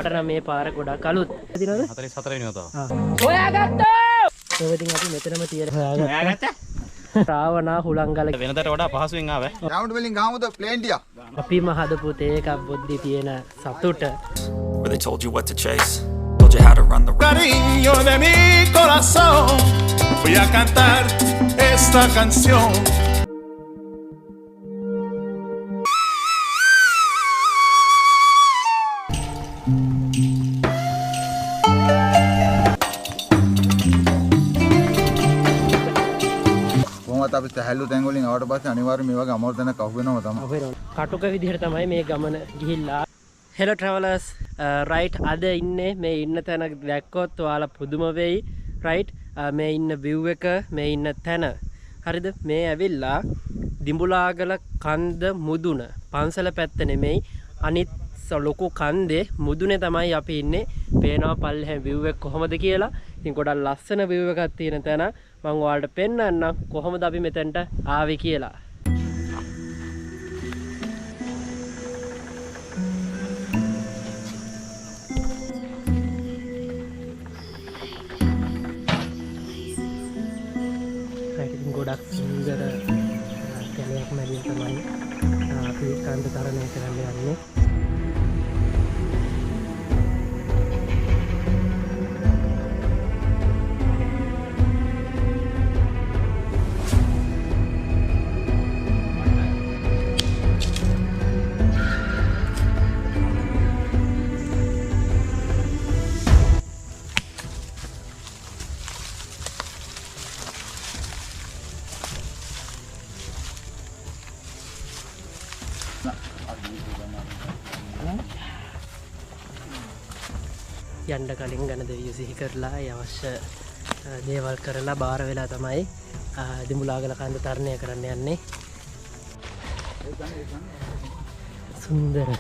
මට නම් මේ පාර ගොඩක් අලුත්. දිනවල 44 වෙනි වතාව. හොයාගත්තා. ඒ වගේ අපි මෙතනම තියලා හොයාගත්තා. රාවණා හුලංගල වෙනදට වඩා පහසුවෙන් ආවේ. රවුන්ඩ් වලින් ගාමුද ප්ලේන් ටික. අපිම හදපු තේ එකක් බොද්දි තියෙන සතුට. Where they told you what to chase, told you how to run the cariño de mi corazón, voy a cantar esta canción. අපි සහැල්ලු තැන් වලින් ආවට පස්සේ අනිවාර්යයෙන් මේ වගේ අමාරු තැනක් අහු වෙනවා තමයි. කටුක විදිහට තමයි මේ ගමන ගිහිල්ලා. Hello travelers, right අද ඉන්නේ මේ ඉන්න තැන දැක්කොත් ඔයාලා පුදුම වෙයි. right මේ ඉන්න view එක මේ ඉන්න තැන. හරිද? මේ ඇවිල්ලා දිඹුලාගල කන්ද මුදුන. පන්සල පැත්ත නෙමෙයි අනිත් ලොකු කන්දේ මුදුනේ තමයි අපි ඉන්නේ. පේනවා පල්ලෙහා view එක කොහොමද කියලා. ඉතින් ගොඩක් ලස්සන view එකක් තියෙන තැන. මම ඔයාලට පෙන්නන්න කොහොමද අපි මෙතනට ආවේ කියලා. ඉතින් ගොඩක් සුන්දර කැලයක් මැදින් තමයි අපි කන්ද තරණය කරන්න යන්නේ. යන්න කලින් ගණ දෙවියෝ සිහි කරලා අවශ්‍ය දේවල් කරලා බාර වෙලා තමයි දිඹුලාගල කන්ද තරණය කරන්න යන්නේ. සුන්දර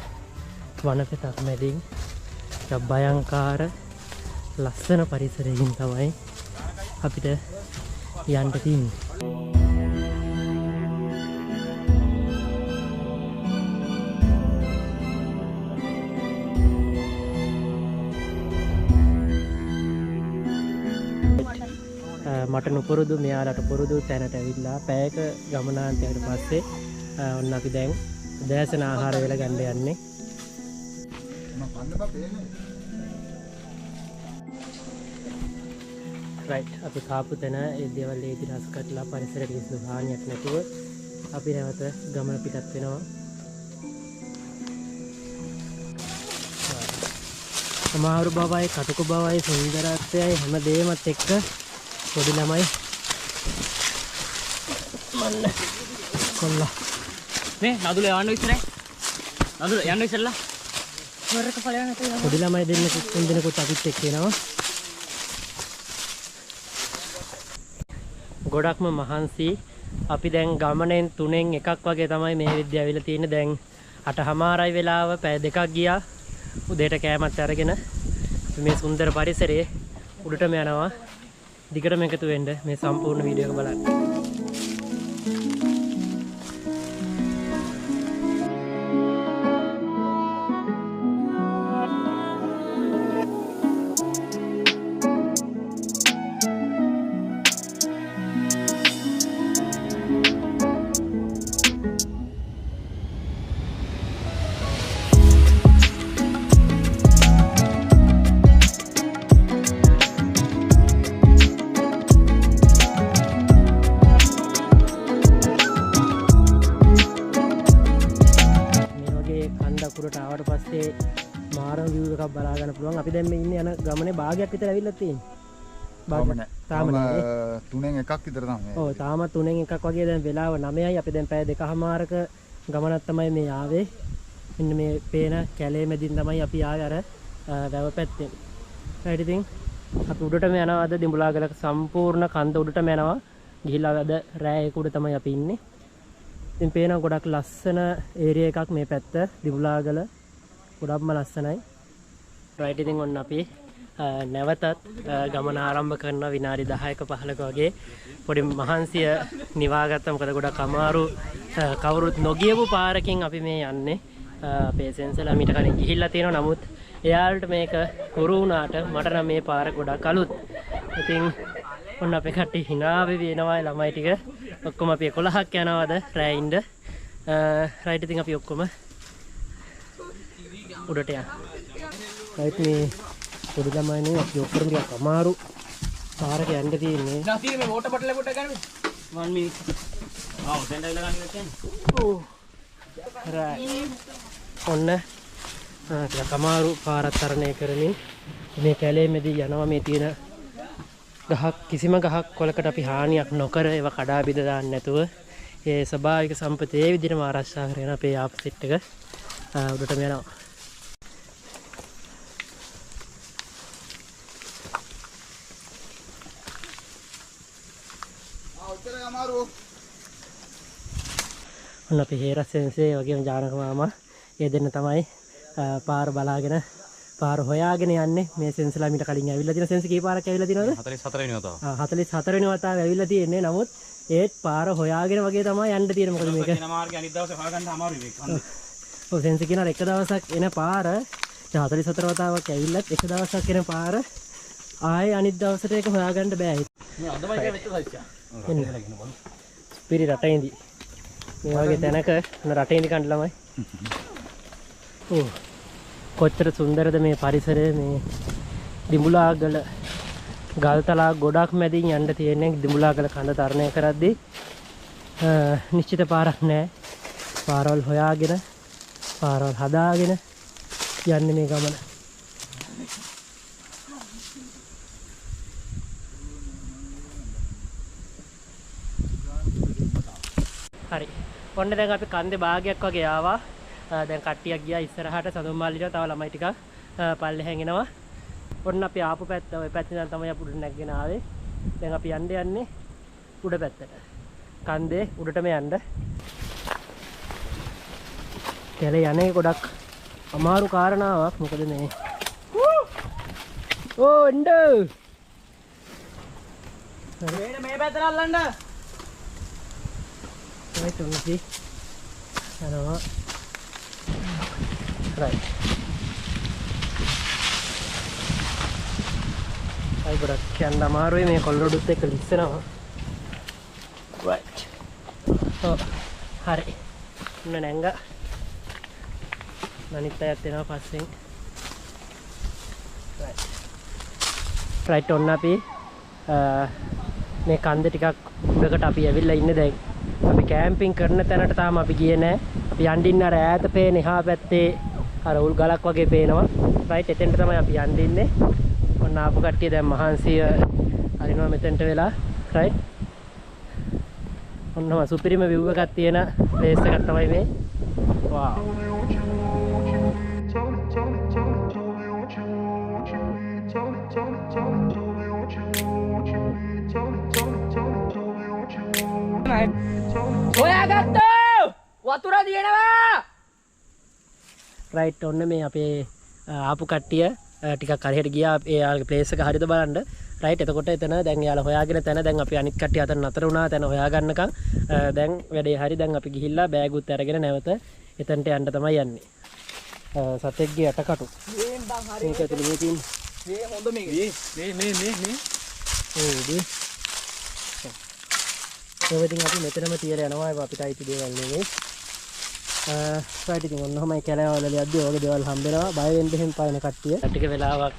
වනපෙතක් මැදින් භයංකාර ලස්සන පරිසරයකින් තමයි අපිට යන්න තියෙන්නේ. මට නොපුරුදු මෙයාලට පුරුදු තැනට ඇවිල්ලා පැයක ගමනාන්තයකට පස්සේ ඔන්න අපි දැන් උදෑසන ආහාර වේල ගන්න යන්නේ. රයිට් අපි කාපු තැන ඒ දේවල් ඒ දිහාස් කටලා පරිසරයට කිසිදු හානියක් නැතුව අපි නැවත ගමන පිටත් වෙනවා. අමාරු බවයි කටුක බවයි සුන්දරත්වයයි හැමදේමත් එක්ක පොඩි ළමයි මල්ල කොල්ලා මේ නදුල යවන්න ඉස්සරහ. නදුල යන්න ඉස්සරලා. වරක ඵලයන් නැතේ. පොඩි ළමයි දෙන්නෙකුත් අපිත් එක්ක එනවා. ගොඩක්ම මහන්සි. අපි දැන් ගමනෙන් 3න් එකක් වගේ තමයි මේ විද්‍යාව ඇවිල්ලා තියෙන්නේ. දැන් 8:00යි වෙලාව පැය 2ක් ගියා. උදේට කෑමත් අරගෙන මේ සුන්දර පරිසරයේ උඩටම යනවා. දිගටම එකතු වෙන්න මේ සම්පූර්ණ වීඩියෝ එක බලන්න. ආවට පස්සේ මාරම view එකක් බලා ගන්න පුළුවන්. අපි දැන් මේ ඉන්නේ යන ගමනේ භාගයක් විතර ඇවිල්ලා තියෙන්නේ. තාම 3න් එකක් විතර තමයි. ඔව් තාමත් 3න් එකක් වගේ දැන් වෙලාව 9යි. අපි දැන් පැය 2:00ක ගමනක් තමයි මේ ආවේ. මෙන්න මේ පේන කැලේ මැදින් තමයි අපි ආවේ අර වැව පැත්තෙන්. right ඉතින් අපි උඩටම යනවා. අද දිඹුලාගල සම්පූර්ණ කන්ද උඩටම යනවා. ගිහිල්ලා අද රෑ 1 උඩ තමයි අපි ඉන්නේ. ඉතින් පේන ගොඩක් ලස්සන ඒරියා එකක් මේ පැත්ත දිඹුලාගල ගොඩක්ම ලස්සනයි. right ඉතින් ඔන්න අපි නැවතත් ගමන ආරම්භ කරන විනාඩි 10ක 15ක වගේ පොඩි මහන්සිය නිවාගත්තා. මොකද ගොඩක් අමාරු කවුරුත් නොගියපු පාරකින් අපි මේ යන්නේ. අපේ සෙන්සර්ලා මීට කලින් ගිහිල්ලා තියෙනවා. නමුත් එයාලට මේක හුරු වුණාට මට නම් මේ පාර ගොඩක් අලුත්. ඉතින් ඔන්න අපේ කට්ටිය hina වෙනවා ළමයි ටික. ඔක්කොම අපි 11ක් යනවාද රැයින්ද. රයිට් ඉතින් අපි ඔක්කොම උඩට යන්න. රයිට් මේ පොඩි ළමයිනේ අපි ඔක්කොම ටිකක් අමාරු පාරක යන්න තියෙන්නේ. නැති මේ වෝටර් බොටල් එක පොඩ්ඩක් ගන්න මේ 1 minute. ආ දැන් ඩයිලා ගන්න ඉතින්. ඕ. රයිට්. ඔන්න ටිකක් අමාරු පාරක් තරණය කරමින් මේ කැලේමේදී යනවා මේ තියෙන ගහක් කිසිම ගහක් කොලකට අපි හානියක් නොකර ඒවා කඩා බිඳ දාන්න නැතුව ඒ ස්වභාවික සම්පතේ ඒ විදිහටම ආරක්ෂා කරගෙන අපේ ආප්සෙට් එක උඩටම යනවා. ඔන්න අපි හේරස් සෙන්සේ වගේම ජානක මාමා ඒ දෙන්න තමයි පාර බලාගෙන පාර හොයාගෙන යන්නේ. මේ සෙන්සලා මීට කලින් ඇවිල්ලා තියෙන සෙන්ස කී පාරක් ඇවිල්ලා තියෙනවද? 44 වෙනි වතාව. 44 වෙනි වතාව ඇවිල්ලා තියෙන්නේ. නමුත් ඒත් පාර හොයාගෙන වගේ තමයි යන්න තියෙන්නේ. මොකද මේක යන මාර්ගය අනිත් දවසේ හොයාගන්න අමාරුයි මේක. ඔව් සෙන්ස කියනවා එක දවසක් එන පාර 44 වතාවක් ඇවිල්ලත් එක දවසක් එන පාර ආයේ අනිත් දවසට ඒක හොයාගන්න බෑ. මේ අදමයි කියලා වෙච්ච සයිස්යා. පිරි රටින්දි මේ වගේ තැනක රටින්දි කන්න ළමයි. ඔව් කොච්චර සුන්දරද මේ පරිසරය. මේ දිඹුලාගල ගල්තලා ගොඩක් මැදින් යන්න තියෙන්නේ. දිඹුලාගල කඳ තරණය කරද්දී නිශ්චිත පාරක් නැහැ. පාරවල් හොයාගෙන පාරවල් හදාගෙන යන්නේ මේ ගමන. හරි. ඔන්න දැන් අපි කන්දේ භාගයක් වගේ ආවා. දැන් කට්ටියක් ගියා ඉස්සරහට සඳුන් මාලිට. තව ළමයි ටිකක් පල්ලෙහැන් එනවා. ඔන්න අපි ආපු පැත්ත ඔය පැත්තෙන් දැන් තමයි අපි උඩට නැගගෙන ආවේ. දැන් අපි යන්නේ උඩ පැත්තට. කන්දේ උඩටම යන්න. කැලේ යන්නේ ගොඩක් අමාරු කාරණාවක්. මොකද මේ ඕ එන්නෝ මේ පැත්තට අල්ලන්න. right only යනවා. right අය ගොඩක් යන්න අමාරුයි මේ කොල්ලොඩුත් එක්ක ලිස්සනවා. right ඔව් හරි. ඔන්න නැංග අනිත් අයත් එනවා පස්සෙන්. right right ඔන්න අපි මේ කන්ද ටිකක් උඩකට අපි ඇවිල්ලා ඉන්නේ. දැන් අපි කැම්පින් කරන තැනට තාම අපි ගියේ නැහැ. අපි යන්න අර ඈත පේන එහා පැත්තේ අර උල් ගලක් වගේ පේනවා. රයිට් එතෙන්ට තමයි අපි යන්න ඉන්නේ. ඔන්න ආපු කට්ටිය දැන් මහන්සිය අරිනවා මෙතෙන්ට වෙලා. රයිට් ඔන්නම සුපිරිම view එකක් තියෙන place එකක් තමයි මේ. වාව් හොයාගත්තෝ වතුර දිනනවා. රයිට් ඔන්න මේ අපේ ආපු කට්ටිය ටිකක් හරියට ගියා. එයාලගේ ප්ලේස් එක හරියද බලන්න. රයිට් එතකොට එතන දැන් එයාලා හොයාගෙන තැන දැන් අපි අනිත් කට්ටිය අතර නතර වුණා. තැන හොයාගන්නකම් දැන් වැඩේ හරි. දැන් අපි ගිහිල්ලා බෑගුත් අරගෙන නැවත එතනට යන්න තමයි යන්නේ. සතෙක්ගේ යටකටු මේක ඇතුලේ මේ තියෙන මේ හොඳ මේ ඕදී ඒවදින් අපි මෙතනම තියලා යනවා. ඒක අපිට අයිති දේවල් නෙමෙයි. රයිට් ඉතින් ඔන්නමයි කැලෑවල යද්දී ඔයගේ දේවල් හම්බෙනවා. බය වෙන්න එහෙම පායන කට්ටිය ටික වෙලාවක්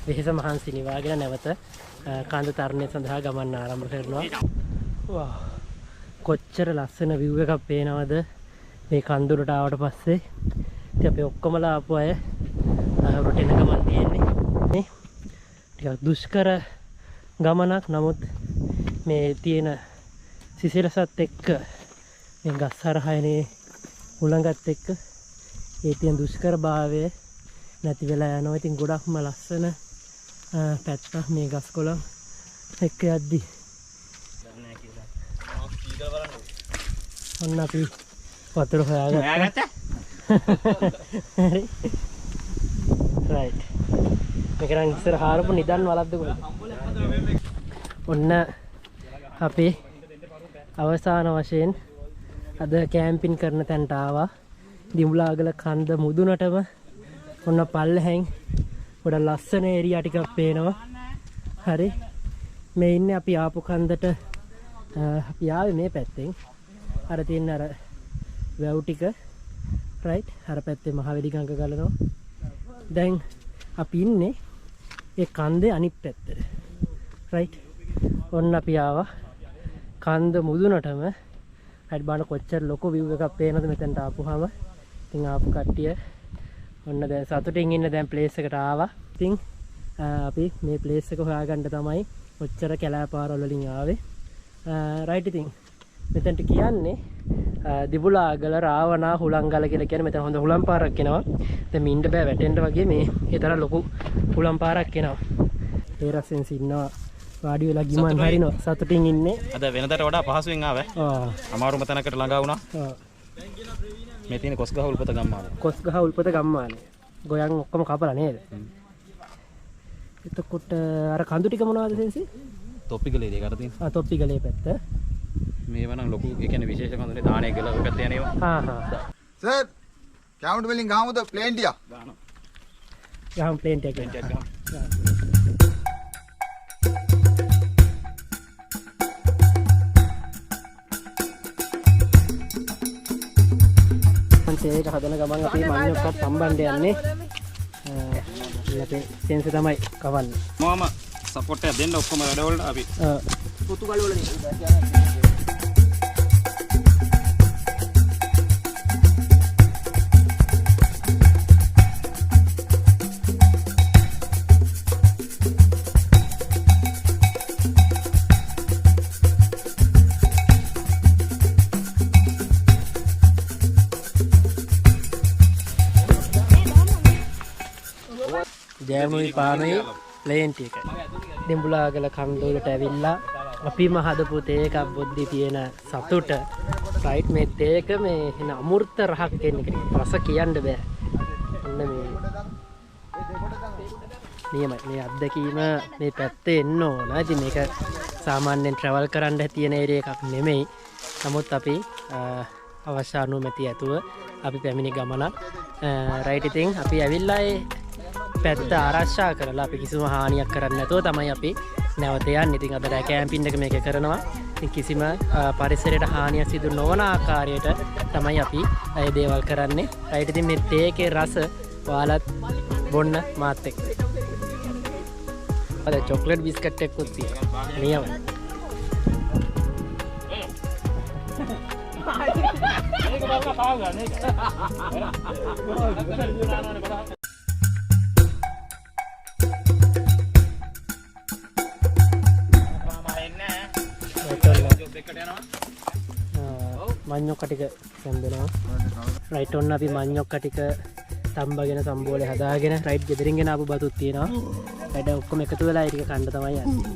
විශේෂ මහන්සි නිවාගෙන නැවත කන්ද තරණය සඳහා ගමන් ආරම්භ කරනවා. වාව් කොච්චර ලස්සන view එකක් පේනවද මේ කන්දුරට ආවට පස්සේ. ඉතින් අපි ඔක්කොමලා ආපු අය උඩට එන ගමන් තියෙන්නේ. මේ ටිකක් දුෂ්කර ගමනක්. නමුත් මේ තියෙන සිසිලසත් එක්ක මේ ගස් හරහානේ උලඟත් එක්ක ඒ තියෙන දුෂ්කර භාවය නැති වෙලා යනවා. ඉතින් ගොඩක්ම ලස්සන පැත්තක් මේ ගස් කොළන් එක්ක යද්දි. ඔන්න අපි වතුර හොයාගත්තා. හරි රයිට් මේක නම් ඉස්සර හාරපු නිදන් වලද්ද කොහෙද? ඔන්න අපි අවසාන වශයෙන් අද කැම්පින් කරන තැනට ආවා. දිඹුලාගල කන්ද මුදුනටම ඔන්න පල්ලෙහෙන් ගොඩ ලස්සන ඒරියා ටිකක් පේනවා. හරි මේ ඉන්නේ අපි ආපු කන්දට අපි ආවේ මේ පැත්තෙන්. අර තියෙන අර වැව් ටික රයිට් අර පැත්තේ මහවැලි ගඟ ගලනවා. දැන් අපි ඉන්නේ ඒ කන්දේ අනිත් පැත්තේ. රයිට් ඔන්න අපි ආවා කන්ද මුදුනටම. හරි බලන්න කොච්චර ලොකු view එකක් පේනවද මෙතනට ආපුවාම. ඉතින් ආපු කට්ටිය ඔන්න දැන් සතුටින් ඉන්න දැන් ප්ලේස් එකට ආවා. ඉතින් අපි මේ ප්ලේස් එක හොයාගන්න තමයි ඔච්චර කැලෑපාරවල වලින් ආවේ. රයිට් ඉතින් මෙතනට කියන්නේ දිඹුලාගල රාවණා හුලංගල කියලා කියන්නේ මෙතන හොඳ හුලම් පාරක් එනවා. දැන් මින්ඩ බෑ වැටෙන්න වගේ මේ ඒ තරම් ලොකු හුලම් පාරක් එනවා. ඒ රසෙන් ඉන්නවා වාඩි වෙලා ගිමන් හරිනවා සතුටින් ඉන්නේ. අද වෙනදට වඩා පහසුවෙන් ආවේ. අමාරුම තැනකට ළඟා වුණා. මේ තියෙන කොස්ගහ උල්පත ගම්මානේ. කොස්ගහ උල්පත ගම්මානේ. ගොයන් ඔක්කොම කපලා නේද? එතකොට අර කඳු ටික මොනවද සෙන්සි? තොප්පිගලේ දෙකට තියෙන. තොප්පිගලේ පැත්ත. මේව නම් ලොකු ඒ කියන්නේ විශේෂ කඳුනේ දාණය ගල ඔය පැත්තේ යනේවා. සර් කවුන්ට් වලින් ගහමුද ප්ලේන් ටික? ගහනවා. ගහමු ප්ලේන් ටික. ගහනවා. ඒක හදන ගමන් අපි මඤ්ඤොක්කත් සම්බන්ධ යන්නේ. අපේ සෙන්ස තමයි කවන්නේ. මම සපෝට් එක දෙන්න ඔක්කොම වැඩවලට අපි පුතුගල වල නේ. ජයමුයි පානුයි ප්ලේන් ටික දිඹුලාගල කන්දවලට ඇවිල්ලා අපිම හදපු තේකක් බොද්දි තියෙන සතුට රයිට් මේ තේක මේ එන අමෘත රහක් කියන එක රස කියන්න බෑ. අන්න මේ අත්දැකීම මේ පැත්තේ එන්න ඕන. ඉතින් මේක සාමාන්‍යයෙන් ට්‍රැවල් කරන්න තියෙන ඒරියා එකක් නෙමෙයි. නමුත් අපි අවශ්‍ය අනුමැතිය ඇතුව අපි පැමිණි ගමනක්. රයිට් ඉතින් අපි ඇවිල්ලා පැත්ත ආරක්ෂා කරලා අපි කිසිම හානියක් කරන්නේ නැතුව තමයි අපි නැවත යන්නේ. ඉතින් අද රෑ කැම්පින් එක මේක කරනවා. ඉතින් කිසිම පරිසරයට හානියක් සිදු නොවන ආකාරයට තමයි අපි ඒ දේවල් කරන්නේ. රයිට් ඉතින් මේ තේකේ රස ඔයාලත් බොන්න මාත් එක්ක. අද චොක්ලට් බිස්කට් එකකුත් තියෙනවා. නියමයි. මේක බලන්න කාව ගන්න ඒක. මඤ්ඤොක්ක ටික සම්දෙනවා. රයිට් ඔන්න අපි මඤ්ඤොක්ක ටික තම්බගෙන සම්බෝලේ හදාගෙන රයිට් ගෙදරින් ගෙන ආපු බතුත් තියෙනවා. වැඩ ඔක්කොම එකතු වෙලා ඒ ටික කන්න තමයි යන්නේ.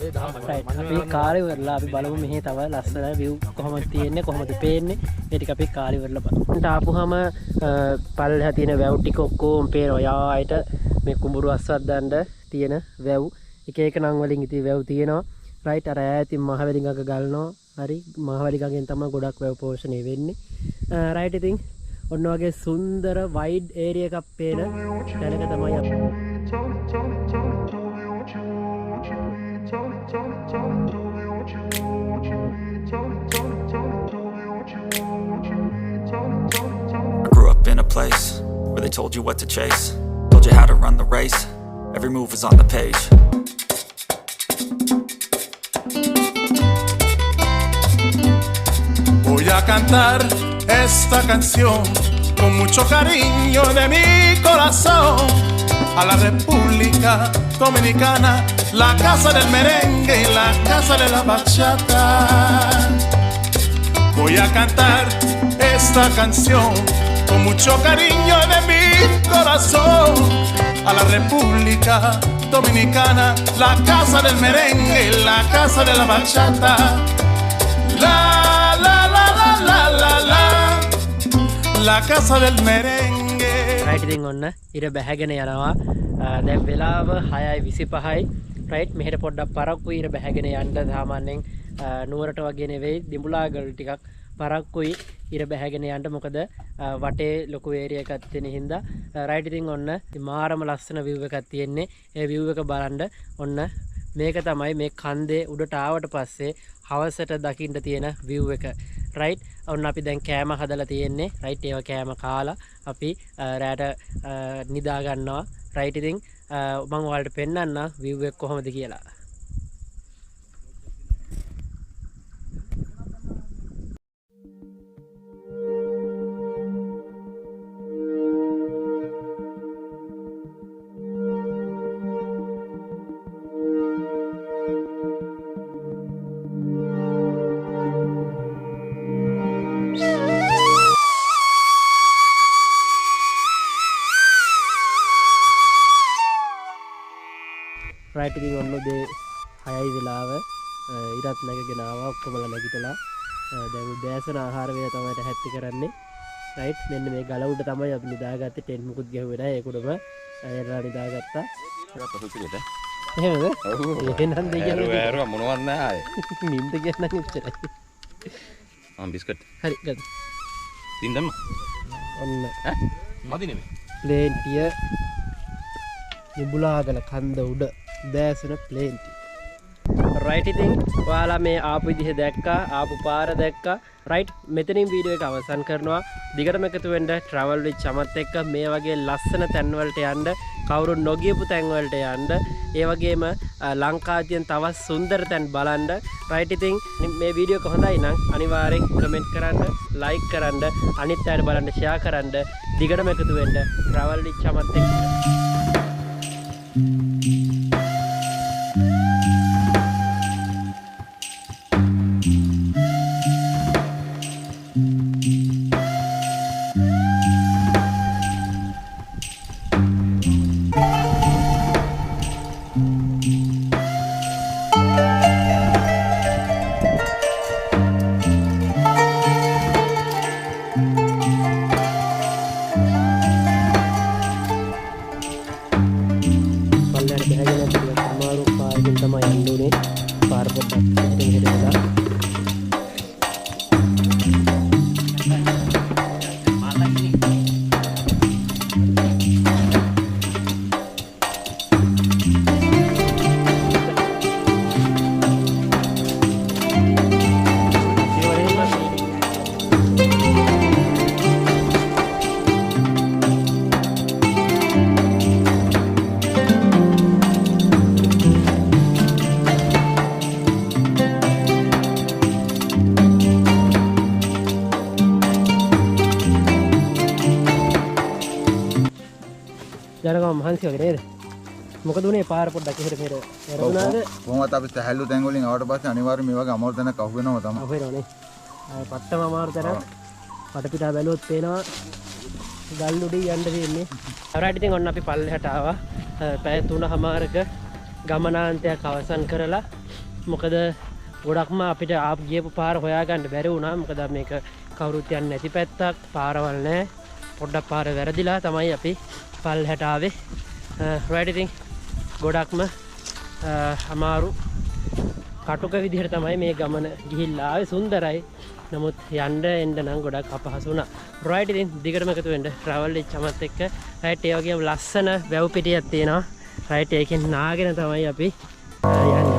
රයිට් අපි කාලේ ඉවරලා අපි බලමු මෙහි තව ලස්සන view කොහොමද තියෙන්නේ කොහොමද පේන්නේ මේ ටික අපි කාලේ ඉවරලා බලමු. ඊට ආපුවාම පල්ලෙහා තියෙන වැව් ටික ඔක්කොම පේනවා. යායට මේ කුඹුරු අස්වද්දන්න තියෙන වැව් එක එක නම් වලින් ඉතින් වැව් තියෙනවා. රයිට් අර ඈතින් මහවැලි ගඟ ගලනවා. හරි මහවැලි ගඟෙන් තමයි ගොඩක් වැව් පෝෂණය වෙන්නේ. රයිට් ඉතින් ඔන්න වගේ සුන්දර වයිඩ් ඒරියා එකක් පේන තැනක තමයි අපි. I grew up in a place where they told you what to chase, told you how to run the race, every move was on the page. Voy a cantar esta canción con mucho cariño de mi corazón a la República Dominicana, la casa del merengue y la casa de la bachata. Voy a cantar esta canción con mucho cariño de mi corazón a la República Dominicana, la casa del merengue y la casa de la bachata. La La casa del merengue. Right ඉතින් ඔන්න ඉර බැහැගෙන යනවා. දැන් වෙලාව 6:25යි. Right මෙහෙට පොඩ්ඩක් පරක්කු ඉර බැහැගෙන යන්න. සාමාන්‍යයෙන් නුවරට වගේ නෙවෙයි දිඹුලාගල ටිකක් පරක්කුයි ඉර බැහැගෙන යන්න මොකද වටේ ලොකු ඒරියා එකක් තියෙන හින්දා රයිට් ඉතින් ඔන්න මාරම ලස්සන view එකක් තියෙන්නේ ඒ view එක බලන්න ඔන්න මේක තමයි මේ කන්දේ උඩට ආවට පස්සේ හවසට දකින්න තියෙන view එක රයිට් ඔන්න අපි දැන් කෑම හදලා තියෙන්නේ රයිට් ඒව කෑම කාලා අපි රැට නිදා ගන්නවා රයිට් ඉතින් මම ඔයාලට පෙන්නන්න view එක කොහොමද කියලා රයිට් ඉතින් ඔන්න උදේ 6යි වෙලාව ඉරත් නැගගෙන ආවා ඔක්කොමලා නැගිටලා දැන් උදෑසන ආහාර වේල තමයි හැත්ති කරන්නේ රයිට් මෙන්න මේ ගල උඩ තමයි අපි නිදාගත්තේ ටෙන්ට් මුකුත් ගැහුවේ නැහැ ඒක උඩම එරලා නිදාගත්තා ඒක පසුපිරියට එහෙමද එහෙනම් දෙයියනේ ඇරුවා මොනවත් නැහැ ආයේ නින්ද කියන්න ඉච්චරයි බිස්කට් හරි ගන්න තින්දම්ම ඔන්න මදි නෙමෙයි ප්ලේන්ටිය නිබුලාගල කන්ද උඩ දැසන ප්ලේන්ටි රයිට් ඉතින් ඔයාලා මේ ආපු විදිහ දැක්කා ආපු පාර දැක්කා රයිට් මෙතනින් වීඩියෝ එක අවසන් කරනවා දිගටම එකතු වෙන්න travel with චමත් එක්ක මේ වගේ ලස්සන තැන් වලට යන්න කවුරු නොගියපු තැන් වලට යන්න ඒ වගේම ලංකාවේ තියෙන තවත් සුන්දර තැන් බලන්න රයිට් ඉතින් මේ වීඩියෝ එක හොඳයි නම් අනිවාර්යෙන් කමෙන්ට් කරන්න ලයික් කරන්න අනිත් අයට බලන්න ෂෙයා කරන්න දිගටම එකතු වෙන්න travel with චමත් එක්ක ජනගම මහන්සි වගේ නේද? මොකද උනේ පාර පොඩ්ඩක් එහෙට මෙහෙට වැරදුනාද? කොහොමද අපි සැහැල්ලු තැන් වලින් ආවට පස්සේ අනිවාර්යයෙන් මේ වගේ අමාරු තැනක් අහු වෙනවා තමයි. අහු වෙනවනේ. පට්ටම අමාරු තැනක්. පටපිටා බැලුවොත් පේනවා ගල් උඩින් යන්න තියෙන්නේ. අවරාට ඉතින් ඔන්න අපි පල්ලෙහාට ආවා. පැය 3:00ක ගමනාන්තයක් අවසන් කරලා මොකද ගොඩක්ම අපිට ගියපු පාර හොයාගන්න බැරි වුණා. මොකද මේක කවුරුත් යන්නේ නැති පැත්තක් පාරවල් නැහැ. පොඩ්ඩක් පාර වැරදිලා තමයි අපි පල්ලෙහාට ආවේ. රයිට් ඉතින් ගොඩක්ම අමාරු කටුක විදිහට තමයි මේ ගමන ගිහිල්ලා ආවේ. සුන්දරයි. නමුත් යන්න එන්න නම් ගොඩක් අපහසු වුණා. රයිට් ඉතින් දිගටම එකතු වෙන්න travel with චමත් එක්ක. රයිට් ඒ වගේම ලස්සන වැව් පිටියක් තියෙනවා. රයිට් ඒකෙන් නාගෙන තමයි අපි යන්නේ.